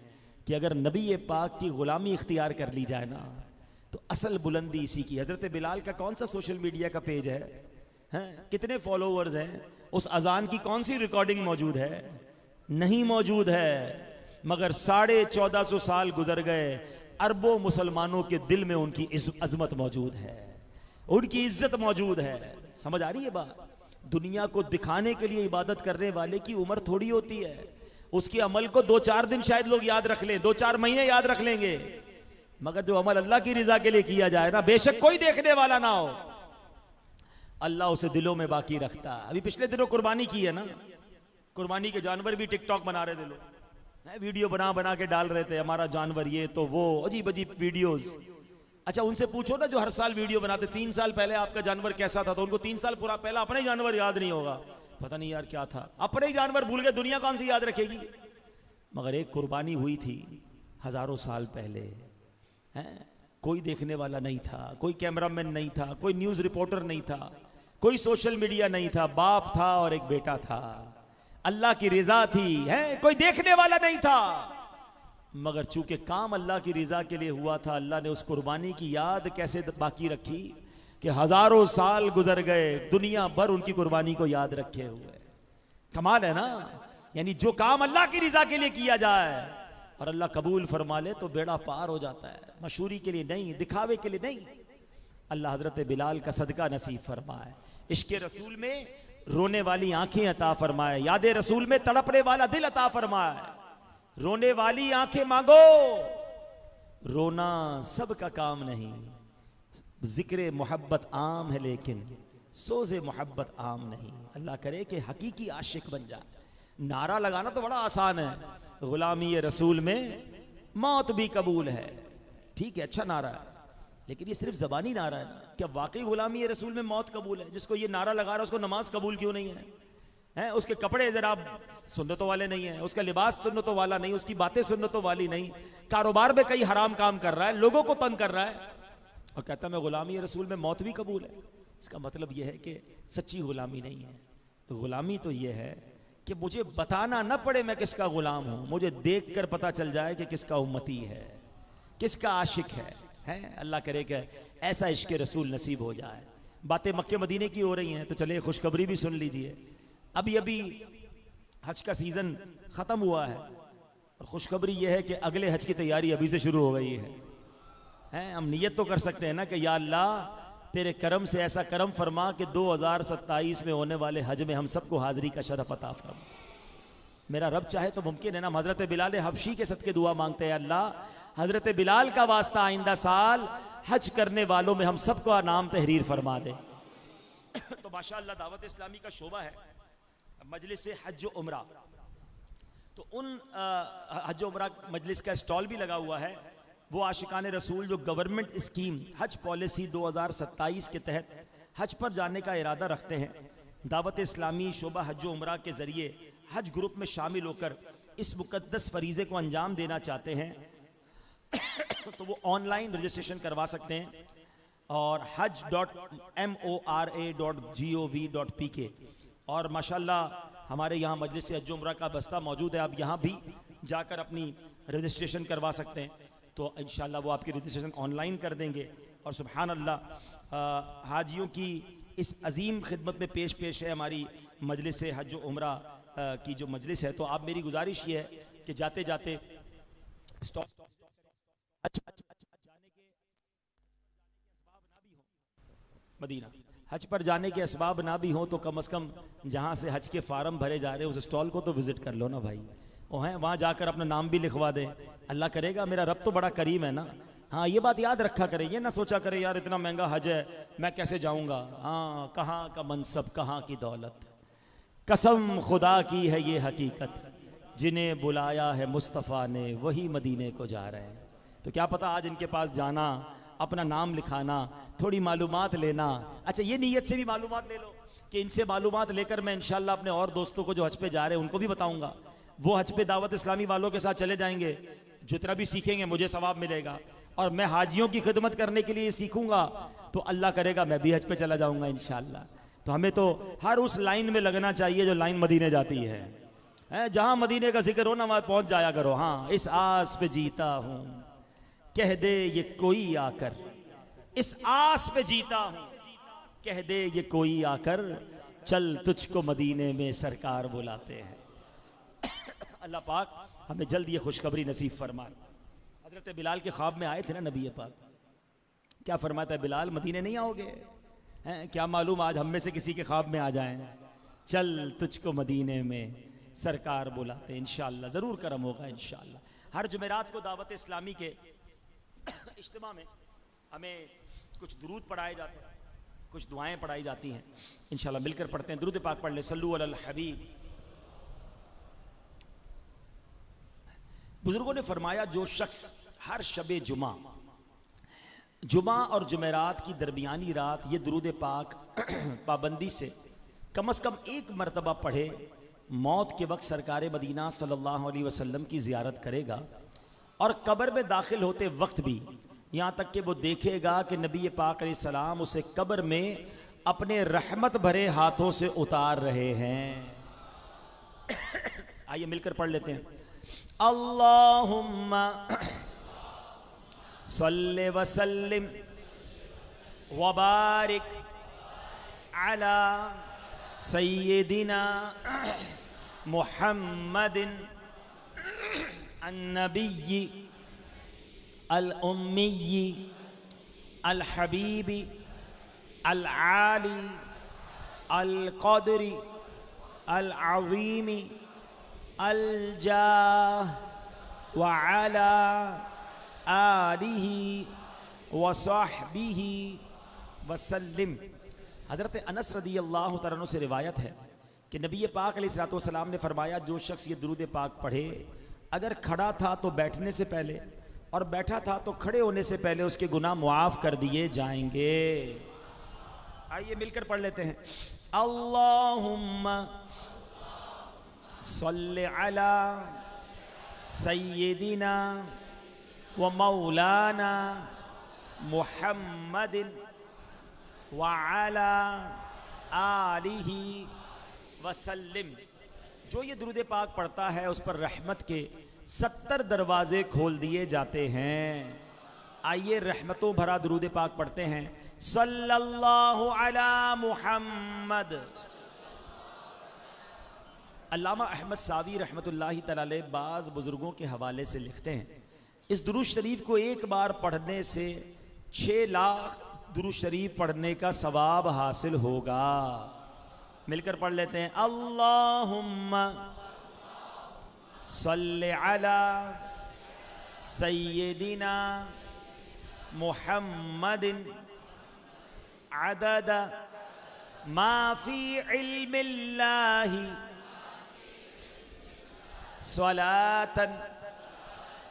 कि अगर नबी पाक की ग़ुलामी इख्तियार कर ली जाए ना तो असल बुलंदी इसी की। हजरत बिलाल का कौन सा सोशल मीडिया का पेज है, कितने फॉलोअर्स हैं, उस अजान की कौन सी रिकॉर्डिंग मौजूद है? नहीं मौजूद है। मगर 1450 साल गुजर गए, अरबों मुसलमानों के दिल में उनकी अजमत मौजूद है, उनकी इज्जत मौजूद है। समझ आ रही है बात? दुनिया को दिखाने के लिए इबादत करने वाले की उम्र थोड़ी होती है। उसके अमल को 2-4 दिन शायद लोग याद रख लें, 2-4 महीने याद रख लेंगे, मगर जो अमल अल्लाह की रज़ा के लिए किया जाए ना, बेशक कोई देखने वाला ना हो, अल्लाह उसे दिलों में बाकी रखता। अभी पिछले दिनों कुर्बानी की है ना, कुर्बानी के जानवर भी टिकटॉक बना रहे थे लोग। वीडियो बना बना के डाल रहे थे, हमारा जानवर ये तो वो, अजीब अजीब वीडियोस। अच्छा उनसे पूछो ना जो हर साल वीडियो बनाते, 3 साल पहले आपका जानवर कैसा था, तो उनको 3 साल पूरा पहला अपना ही जानवर याद नहीं होगा। पता नहीं यार क्या था, अपने ही जानवर भूल गए, दुनिया कौन सी याद रखेगी। मगर एक कुर्बानी हुई थी हजारों साल पहले, हैं? कोई देखने वाला नहीं था, कोई कैमरामैन नहीं था, कोई न्यूज रिपोर्टर नहीं था, कोई सोशल मीडिया नहीं था, बाप था और एक बेटा था, अल्लाह की रिजा थी, है कोई देखने वाला नहीं था। मगर चूंकि काम अल्लाह की रिजा के लिए हुआ था, अल्लाह ने उस कुर्बानी की याद कैसे बाकी रखी कि हजारों साल गुजर गए, दुनिया भर उनकी कुर्बानी को याद रखे हुए। कमाल है ना। यानी जो काम अल्लाह की रिजा के लिए किया जाए और अल्लाह कबूल फरमा ले तो बेड़ा पार हो जाता है, मशहूरी के लिए नहीं, दिखावे के लिए नहीं। अल्लाह हजरत बिलाल का सदका नसीब फरमाए, इश्क रसूल में रोने वाली आंखें अता फरमाए, याद रसूल में तड़पने वाला दिल अता फरमाए। रोने वाली आंखें मांगो, रोना सबका काम नहीं, जिक्र मोहब्बत आम है लेकिन सोज़े मोहब्बत आम नहीं। अल्लाह करे कि हकीकी आशिक बन जा। नारा लगाना तो बड़ा आसान है, गुलामी रसूल में मौत भी कबूल है, ठीक है, अच्छा नारा है, लेकिन ये सिर्फ जबानी नारा है। क्या वाकई गुलामी रसूल में मौत कबूल है? जिसको ये नारा लगा रहा है उसको नमाज कबूल क्यों नहीं है? हैं? उसके कपड़े जरा सुन्नतों वाले नहीं है, उसका लिबास सुन्नतों वाला नहीं, उसकी बातें सुन्नतों वाली नहीं, कारोबार में कई हराम काम कर रहा है, लोगों को तंग कर रहा है और कहता मैं गुलामी रसूल में मौत भी कबूल है। इसका मतलब यह है कि सच्ची गुलामी नहीं है। तो गुलामी तो यह है कि मुझे बताना न पड़े मैं किसका गुलाम हूं, मुझे देख कर पता चल जाए कि किसका उम्मती है, किसका आशिक है। अल्लाह करे कि ऐसा इश्क रसूल नसीब हो जाए। बातें मक्के मदीने की हो रही हैं तो चलिए खुशखबरी भी सुन लीजिए। अभी अभी हज का सीजन खत्म हुआ है और खुशखबरी यह है कि अगले हज की तैयारी अभी से शुरू हो गई है। हम नियत तो कर सकते हैं ना कि या अल्लाह तेरे करम से ऐसा करम फरमा कि 2027 में होने वाले हज में हम सबको हाजिरी का शरफ अता फरमा। मेरा रब चाहे तो मुमकिन है ना। हजरत बिलाल हबशी के सदके दुआ मांगते हैं, अल्लाह हजरत बिलाल का वास्ता आइंदा साल हज करने वालों में हम सबको नाम तहरीर फरमा दे। तो माशाअल्लाह दावत इस्लामी का शोबा है मजलिस से हज उमरा, तो उन हज उमरा मजलिस का स्टॉल भी लगा हुआ है। वो आशिकान रसूल जो गवर्नमेंट स्कीम हज पॉलिसी 2027 के तहत हज पर जाने का इरादा रखते हैं, दावत इस्लामी शोबा हज उमरा के जरिए हज ग्रुप में शामिल होकर इस मुकद्दस फरीज़े को अंजाम देना चाहते हैं तो वो ऑनलाइन रजिस्ट्रेशन करवा सकते हैं और hajj.mora.gov.pk। और माशाल्लाह हमारे यहाँ मजलिस हज उमरा का बस्ता मौजूद है, आप यहाँ भी जाकर अपनी रजिस्ट्रेशन करवा सकते हैं। तो इंशाल्लाह वो आपकी रजिस्ट्रेशन ऑनलाइन कर देंगे। और सुभान अल्लाह हाजियों की इस अजीम खिदमत में पेश है हमारी मजलिस हज उमरा की जो मजलिस है। तो आप मेरी गुजारिश ये है कि जाते जाते मदीना हज पर जाने के असबाब ना भी हो तो कम से कम जहाँ से हज के फार्म भरे जा रहे हैं उस स्टॉल को तो विजिट कर लो ना भाई, वो हैं वहाँ जाकर अपना नाम भी लिखवा दें। अल्लाह करेगा, मेरा रब तो बड़ा करीम है ना। हाँ ये बात याद रखा करें, ये ना सोचा करें यार इतना महंगा हज है मैं कैसे जाऊँगा। हाँ कहाँ का मनसब कहाँ की दौलत, कसम खुदा की है ये हकीकत, जिन्हें बुलाया है मुस्तफ़ा ने वही मदीने को जा रहे हैं। तो क्या पता आज इनके पास जाना, अपना नाम लिखाना, थोड़ी मालूमात लेना। अच्छा ये नीयत से भी मालूमात ले लो कि इनसे मालूमात लेकर मैं इंशाल्लाह अपने और दोस्तों को जो हज पे जा रहे हैं उनको भी बताऊंगा। वो हज पे दावत इस्लामी वालों के साथ चले जाएंगे, जितना भी सीखेंगे मुझे सवाब मिलेगा। और मैं हाजियों की खिदमत करने के लिए सीखूंगा तो अल्लाह करेगा मैं भी हज पे चला जाऊंगा इंशाल्लाह। तो हमें तो हर उस लाइन में लगना चाहिए जो लाइन मदीने जाती है। जहां मदीने का जिक्र हो ना वहां पहुंच जाया करो। हाँ इस आस पे जीता हूं कह दे ये कोई आकर, इस आस पे जीता हूं कह दे ये कोई आकर, चल तुझको मदीने में सरकार बुलाते हैं। अल्लाह पाक हमें जल्द ये खुशखबरी नसीब फरमाए। हजरत बिलाल के ख्वाब में आए थे ना नबी पाक, क्या फरमाता है बिलाल मदीने नहीं आओगे? हैं क्या मालूम आज हम में से किसी के ख्वाब में आ जाएं, चल तुझको मदीने में सरकार बुलाते। इंशाअल्लाह ज़रूर करम होगा इंशाअल्लाह। हर जुमेरात को दावत इस्लामी के इज्तिमा में हमें कुछ दुरूद पढ़ाए जाते हैं, कुछ दुआएं पढ़ाई जाती हैं। इंशाअल्लाह मिलकर पढ़ते हैं। दुरूद पाक पढ़ ले, सल्लु अलल हबीब। बुजुर्गों ने फरमाया जो शख्स हर शबे जुमा और जुमेरात की दरमियानी रात ये दुरूद पाक पाबंदी से कम एक मरतबा पढ़े, मौत के वक्त सरकार मदीना सल्लल्लाहु अलैहि वसल्लम की ज़ियारत करेगा और कब्र में दाखिल होते वक्त भी यहाँ तक कि वो देखेगा कि नबी पाक अलैहिस्सलाम उसे कब्र में अपने रहमत भरे हाथों से उतार रहे हैं। आइए मिलकर पढ़ लेते हैं। अल्लाहुम्मा सल्ले वसल्लिम वबारिक अला सय्यिदिना मुहम्मदिन अन्नबिय्यि अल उम्मिय्यि अल हबीबी अल आली अल क़द्री अल अज़ीमी अल जाह व अला आलिही व सहबिही वसल्लिम। हज़रत अनस रदी अल्लाह तआला अन्हु से रिवायत है कि नबी पाक अलैहिस्सलातु वस्सलाम ने फरमाया जो शख्स ये दुरूद पाक पढ़े, अगर खड़ा था तो बैठने से पहले और बैठा था तो खड़े होने से पहले उसके गुनाह मुआफ़ कर दिए जाएंगे। आइए मिलकर पढ़ लेते हैं। अल्लाहुम्मा सल्लि अला सय्यिदिना व मौलाना मुहम्मदिन व अला आलिही वसल्लिम। जो ये दुरूद पाक पढ़ता है उस पर रहमत के 70 दरवाजे खोल दिए जाते हैं। आइए रहमतों भरा दुरूद पाक पढ़ते हैं। सल्लल्लाहु अला मुहम्मद। अल्लामा अहमद सावी रहमतुल्लाहि तआला अलैह बाज़ बुजुर्गों के हवाले से लिखते हैं इस दुरूद शरीफ को एक बार पढ़ने से 6 लाख दुरूद शरीफ पढ़ने का सवाब हासिल होगा। मिलकर पढ़ लेते हैं। अल्लाहुम्मा सल्लि अला सय्यिदिना मुहम्मदिन अदद मा फी इल्मिल्लाहि सलातन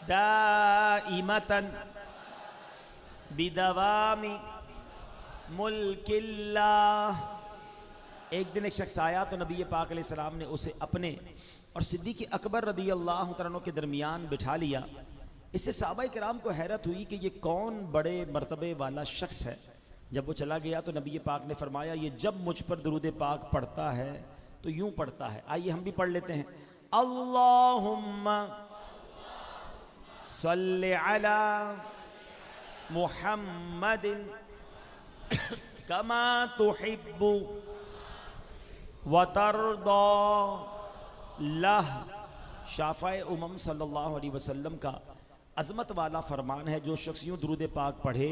दाइमतन बिदवामी मुल्किल्लाह। एक दिन एक शख्स आया तो नबी पाक अलैहिस्सलाम ने उसे अपने और सिद्दीक़ अकबर रदी अल्लाह तआला अन्हु के दरमियान बिठा लिया। इससे सहाबा किराम को हैरत हुई कि ये कौन बड़े मर्तबे वाला शख्स है। जब वो चला गया तो नबी पाक ने फरमाया ये जब मुझ पर दुरूद पाक पढ़ता है तो यूं पढ़ता है। आइए हम भी पढ़ लेते हैं। अल्लाहुम्मा सल्लि अला मुहम्मदिन कमा तुहिब्बु व तर्दा लह। शाफ़ाए उमम सल्लल्लाहु अलैहि वसल्लम का अज़मत वाला फरमान है जो शख्स यूं दुरूद पाक पढ़े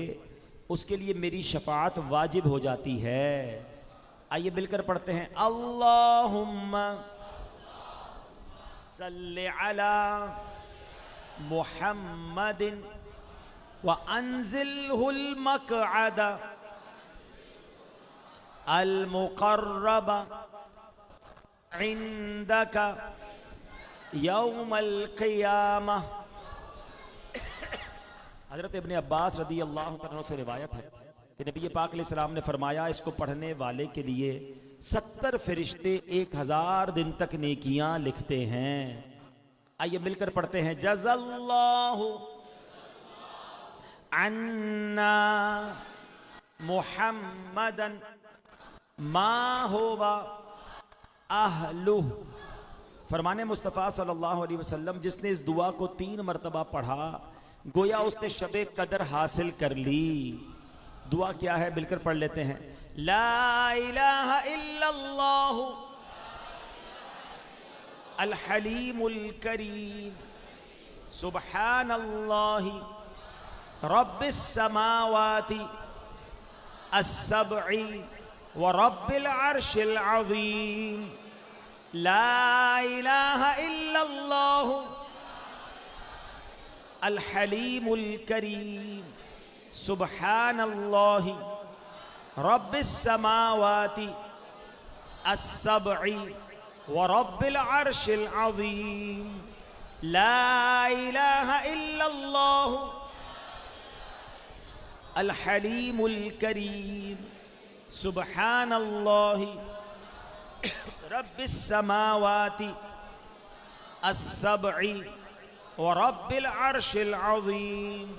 उसके लिए मेरी शफ़ाअत वाजिब हो जाती है। आइए मिलकर पढ़ते हैं। अल्लाहुम्मा सल्लि अला मुहम्मदिन व अंज़िलहुल मक़अद अल मुक़र्रब इंदका यौमल क़ियामह। हज़रत इब्ने अब्बास रदी अल्लाह तआला से रिवायत है कि नबी पाक अलैहिस्सलाम ने फरमाया इसको पढ़ने वाले के लिए 70 फरिश्ते 1000 दिन तक नेकियां लिखते हैं। आइए मिलकर पढ़ते हैं। जज़ल्लाहु अन्ना मुहम्मदन मा हुवा अहलुह। फरमाने मुस्तफ़ा सल्लल्लाहु अलैहि वसल्लम जिसने इस दुआ को 3 मरतबा पढ़ा गोया उसने शबे कदर हासिल कर ली। दुआ क्या है मिलकर पढ़ लेते हैं। ला इलाहा इल्लल्लाहु अल हलीमुल करीम सुब्हानल्लाहि रब्बिस समावाति अस्सब्इ व रब्बिल अर्शिल अज़ीम। ला इलाहा इल्लल्लाहु अल हलीमुल करीम सुब्हानल्लाहि रब्बिस समावाति अस्सब्इ व रब्बिल अर्शिल अज़ीम। ला इलाहा इल्लल्लाहु अल हलीमुल करीम सुब्हानल्लाहि रब्बिस समावाति अस्सब्इ व रब्बिल अर्शिल अज़ीम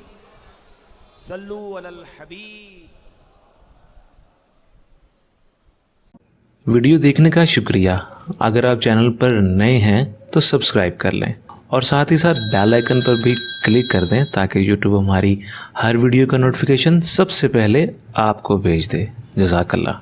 सल्लु अलल हबीब। वीडियो देखने का शुक्रिया। अगर आप चैनल पर नए हैं तो सब्सक्राइब कर लें और साथ ही साथ बेल आइकन पर भी क्लिक कर दें ताकि यूट्यूब हमारी हर वीडियो का नोटिफिकेशन सबसे पहले आपको भेज दे। जज़ाकल्लाह।